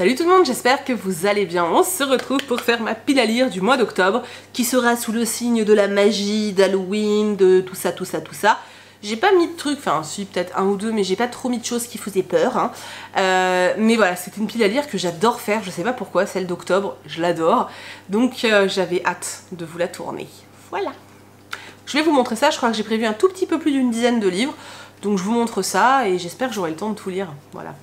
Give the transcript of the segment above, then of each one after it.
Salut tout le monde, j'espère que vous allez bien. On se retrouve pour faire ma pile à lire du mois d'octobre qui sera sous le signe de la magie, d'Halloween, de tout ça, tout ça, tout ça. J'ai pas mis de trucs, enfin si peut-être un ou deux, mais j'ai pas trop mis de choses qui faisaient peur. Hein. Mais voilà, c'est une pile à lire que j'adore faire, je sais pas pourquoi, celle d'octobre, je l'adore. Donc j'avais hâte de vous la tourner. Voilà. Je vais vous montrer ça, je crois que j'ai prévu un tout petit peu plus d'une dizaine de livres. Donc je vous montre ça et j'espère que j'aurai le temps de tout lire. Voilà.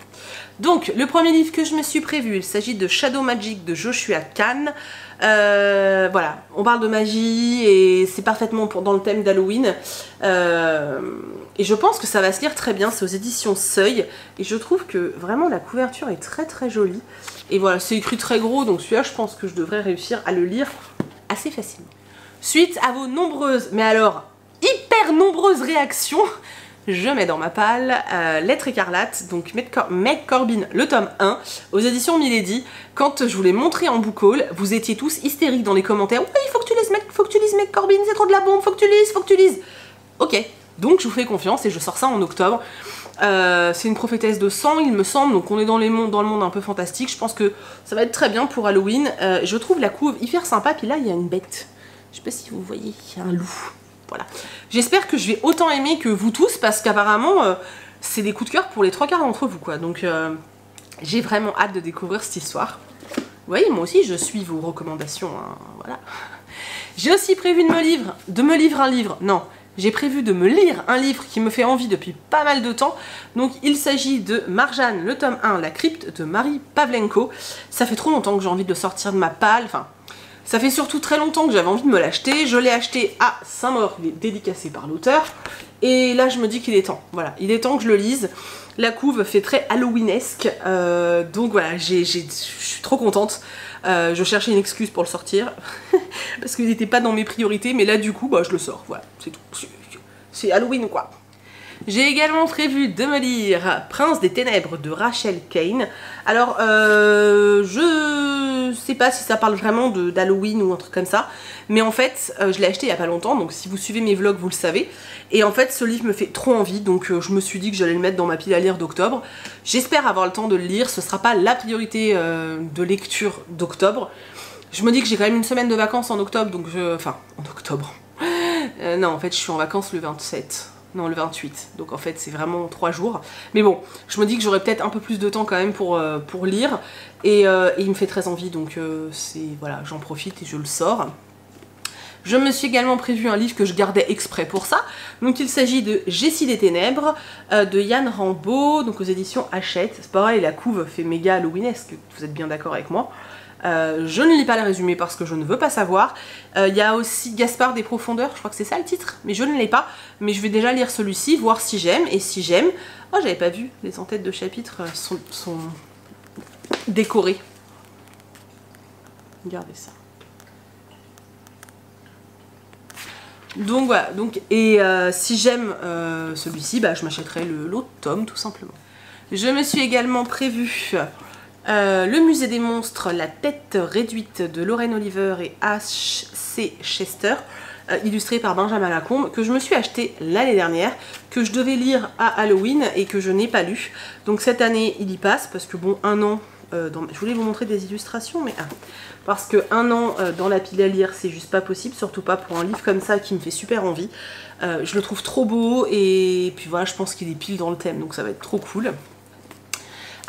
Donc le premier livre que je me suis prévu, il s'agit de Shadow Magic de Joshua Kahn. Voilà, on parle de magie et c'est parfaitement dans le thème d'Halloween. Et je pense que ça va se lire très bien, c'est aux éditions Seuil. Et je trouve que vraiment la couverture est très très jolie. Et voilà, c'est écrit très gros, donc celui-là je pense que je devrais réussir à le lire assez facilement. Suite à vos nombreuses, mais alors hyper nombreuses réactions, je mets dans ma palle Lettre écarlate, donc Meg Corbin, le tome 1, aux éditions Milady. Quand je vous l'ai montré en book haul, vous étiez tous hystériques dans les commentaires. Oui, il faut que tu lises Meg Corbin, c'est trop de la bombe, faut que tu lises. Ok, donc je vous fais confiance et je sors ça en octobre. C'est une prophétesse de sang, il me semble, donc on est dans le monde un peu fantastique. Je pense que ça va être très bien pour Halloween. Je trouve la couve hyper sympa, puis là il y a une bête. Je sais pas si vous voyez, il y a un loup. Voilà. J'espère que je vais autant aimer que vous tous, parce qu'apparemment, c'est des coups de cœur pour les 3/4 d'entre vous, quoi. Donc, j'ai vraiment hâte de découvrir cette histoire. Vous voyez, moi aussi, je suis vos recommandations, hein, voilà. J'ai aussi prévu de me lire un livre. Non, j'ai prévu de me lire un livre qui me fait envie depuis pas mal de temps. Donc, il s'agit de Marjane, le tome 1, La crypte de Marie Pavlenko. Ça fait trop longtemps que j'ai envie de le sortir de ma palle, enfin... Ça fait surtout très longtemps que j'avais envie de me l'acheter. Je l'ai acheté à Saint-Maur, il est dédicacé par l'auteur. Et là, je me dis qu'il est temps. Voilà, il est temps que je le lise. La couve fait très Halloweenesque. Donc voilà, je suis trop contente. Je cherchais une excuse pour le sortir. Parce qu'il n'était pas dans mes priorités. Mais là, du coup, bah, je le sors. Voilà, c'est tout. C'est Halloween ou quoi. J'ai également prévu de me lire Prince des Ténèbres de Rachel Kane. Alors, je sais pas si ça parle vraiment d'Halloween ou un truc comme ça, mais en fait, je l'ai acheté il y a pas longtemps, donc si vous suivez mes vlogs, vous le savez. Et en fait, ce livre me fait trop envie, donc je me suis dit que j'allais le mettre dans ma pile à lire d'octobre. J'espère avoir le temps de le lire, ce sera pas la priorité de lecture d'octobre. Je me dis que j'ai quand même une semaine de vacances en octobre, donc enfin, en octobre. Non, en fait, je suis en vacances le 27. Non, le 28, donc en fait c'est vraiment 3 jours. Mais bon, je me dis que j'aurai peut-être un peu plus de temps quand même pour lire. Et il me fait très envie, donc voilà, j'en profite et je le sors. Je me suis également prévu un livre que je gardais exprès pour ça. Donc il s'agit de Jessie des Ténèbres, de Yann Rambaud, donc aux éditions Hachette. C'est pareil, la couve fait méga halloweenesque, vous êtes bien d'accord avec moi. Je ne lis pas le résumé parce que je ne veux pas savoir. Il y a aussi Gaspard des Profondeurs, je crois que c'est ça le titre, mais je ne l'ai pas. Mais je vais déjà lire celui-ci, voir si j'aime. Et si j'aime... Oh, j'avais pas vu, les en-têtes de chapitres sont décorées. Regardez ça. Donc voilà, et si j'aime celui-ci, bah, je m'achèterai l'autre tome tout simplement. Je me suis également prévu... le musée des monstres, la tête réduite de Lorraine Oliver et H.C. Chester, illustré par Benjamin Lacombe, que je me suis acheté l'année dernière, que je devais lire à Halloween et que je n'ai pas lu. Donc cette année il y passe, parce que bon, un an, je voulais vous montrer des illustrations, mais parce que un an dans la pile à lire, c'est juste pas possible, surtout pas pour un livre comme ça qui me fait super envie. Je le trouve trop beau et puis voilà, je pense qu'il est pile dans le thème, donc ça va être trop cool.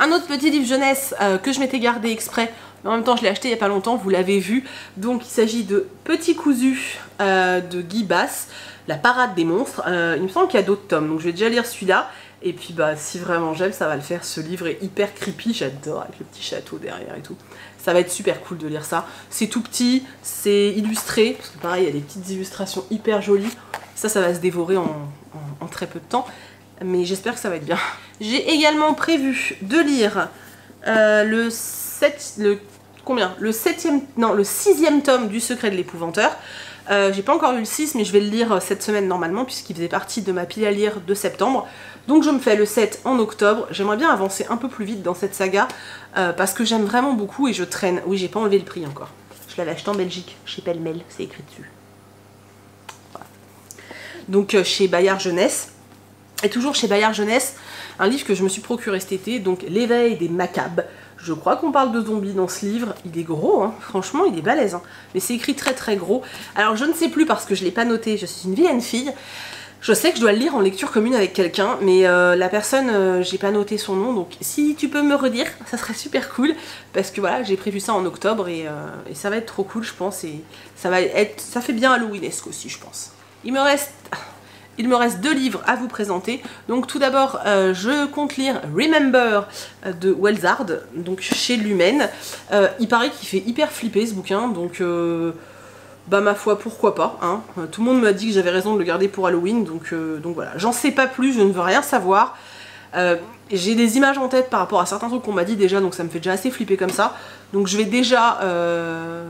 Un autre petit livre jeunesse que je m'étais gardé exprès, mais en même temps je l'ai acheté il n'y a pas longtemps, vous l'avez vu. Donc il s'agit de Petit Cousu de Guy Basse, La Parade des Monstres. Il me semble qu'il y a d'autres tomes, donc je vais déjà lire celui-là. Et puis bah si vraiment j'aime, ça va le faire. Ce livre est hyper creepy, j'adore, avec le petit château derrière et tout. Ça va être super cool de lire ça. C'est tout petit, c'est illustré, parce que pareil il y a des petites illustrations hyper jolies. Ça va se dévorer en très peu de temps. Mais j'espère que ça va être bien. J'ai également prévu de lire le 6e tome du Secret de l'Épouvanteur. J'ai pas encore lu le 6, mais je vais le lire cette semaine normalement, puisqu'il faisait partie de ma pile à lire de septembre. Donc je me fais le 7 en octobre. J'aimerais bien avancer un peu plus vite dans cette saga, parce que j'aime vraiment beaucoup et je traîne. Oui, j'ai pas enlevé le prix encore. Je l'avais acheté en Belgique, chez Pêle-Mêle, c'est écrit dessus. Voilà. Donc chez Bayard Jeunesse. Et toujours chez Bayard Jeunesse, un livre que je me suis procuré cet été, donc L'éveil des macabres Je crois qu'on parle de zombies dans ce livre. Il est gros, hein. Franchement, il est balèze. Hein. Mais c'est écrit très très gros. Alors je ne sais plus parce que je ne l'ai pas noté, je suis une vilaine fille. Je sais que je dois le lire en lecture commune avec quelqu'un, mais la personne, j'ai pas noté son nom, donc si tu peux me redire, ça serait super cool, parce que voilà, j'ai prévu ça en octobre et ça va être trop cool, je pense, et ça fait bien Halloweenesque aussi, je pense. Il me reste 2 livres à vous présenter. Donc tout d'abord, je compte lire Remember de Welsard, donc chez Lumen. Il paraît qu'il fait hyper flipper ce bouquin, donc bah ma foi, pourquoi pas, hein. Tout le monde m'a dit que j'avais raison de le garder pour Halloween, donc voilà. J'en sais pas plus, je ne veux rien savoir. J'ai des images en tête par rapport à certains trucs qu'on m'a dit déjà, donc ça me fait déjà assez flipper comme ça. Donc je vais déjà...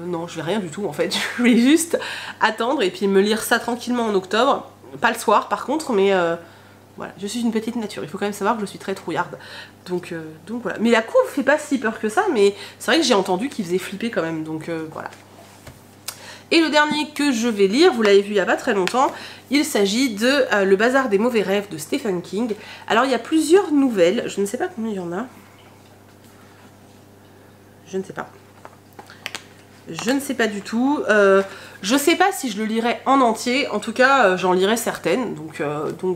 non, je vais rien du tout en fait. Je vais juste attendre et puis me lire ça tranquillement en octobre. Pas le soir par contre, mais voilà. Je suis une petite nature, il faut quand même savoir que je suis très trouillarde. Donc voilà. Mais la couve fait pas si peur que ça, mais c'est vrai que j'ai entendu qu'il faisait flipper quand même, donc voilà. Et le dernier que je vais lire, vous l'avez vu il n'y a pas très longtemps, il s'agit de Le Bazar des mauvais rêves de Stephen King. Alors il y a plusieurs nouvelles, je ne sais pas combien il y en a. Je ne sais pas. Je ne sais pas du tout. Je ne sais pas si je le lirai en entier, en tout cas j'en lirai certaines, donc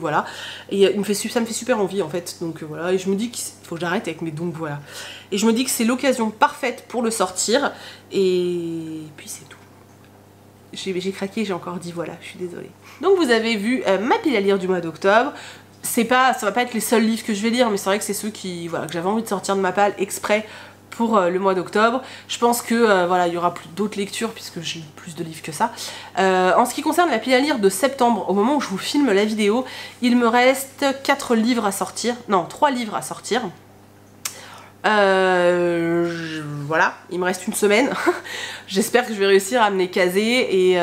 voilà. Et ça me fait super envie en fait, donc voilà. Et je me dis qu'il faut que j'arrête avec mes donc voilà. Et je me dis que c'est l'occasion parfaite pour le sortir, et puis c'est tout. J'ai craqué, j'ai encore dit voilà, je suis désolée. Donc vous avez vu ma pile à lire du mois d'octobre. Ça va pas être les seuls livres que je vais lire, mais c'est vrai que c'est ceux qui, voilà, que j'avais envie de sortir de ma palle exprès pour le mois d'octobre. Je pense que voilà, il y aura d'autres lectures puisque j'ai plus de livres que ça. En ce qui concerne la pile à lire de septembre, au moment où je vous filme la vidéo, il me reste 4 livres à sortir. Non, 3 livres à sortir. Voilà, il me reste une semaine. J'espère que je vais réussir à me les caser, et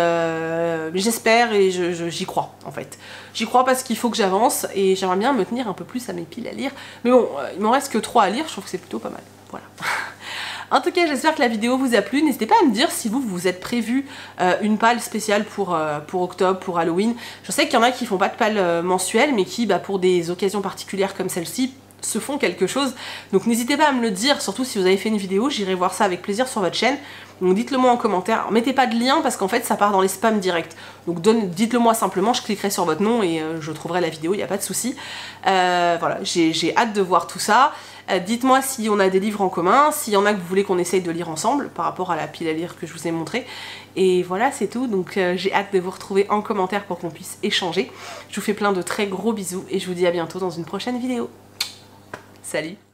j'espère et j'y crois en fait. J'y crois parce qu'il faut que j'avance et j'aimerais bien me tenir un peu plus à mes piles à lire. Mais bon, il m'en reste que 3 à lire, je trouve que c'est plutôt pas mal. Voilà. En tout cas, j'espère que la vidéo vous a plu. N'hésitez pas à me dire si vous êtes prévu une palle spéciale pour octobre, pour Halloween. Je sais qu'il y en a qui font pas de palle mensuelle, mais qui, pour des occasions particulières comme celle-ci, se font quelque chose. Donc n'hésitez pas à me le dire, surtout si vous avez fait une vidéo, j'irai voir ça avec plaisir sur votre chaîne. Donc dites-le moi en commentaire. Alors, mettez pas de lien parce qu'en fait ça part dans les spams direct. Donc dites-le moi simplement, je cliquerai sur votre nom et je trouverai la vidéo, il n'y a pas de souci. Voilà, j'ai hâte de voir tout ça. Dites-moi si on a des livres en commun, s'il y en a que vous voulez qu'on essaye de lire ensemble par rapport à la pile à lire que je vous ai montré. Et voilà, c'est tout. Donc j'ai hâte de vous retrouver en commentaire pour qu'on puisse échanger. Je vous fais plein de très gros bisous et je vous dis à bientôt dans une prochaine vidéo. Salut!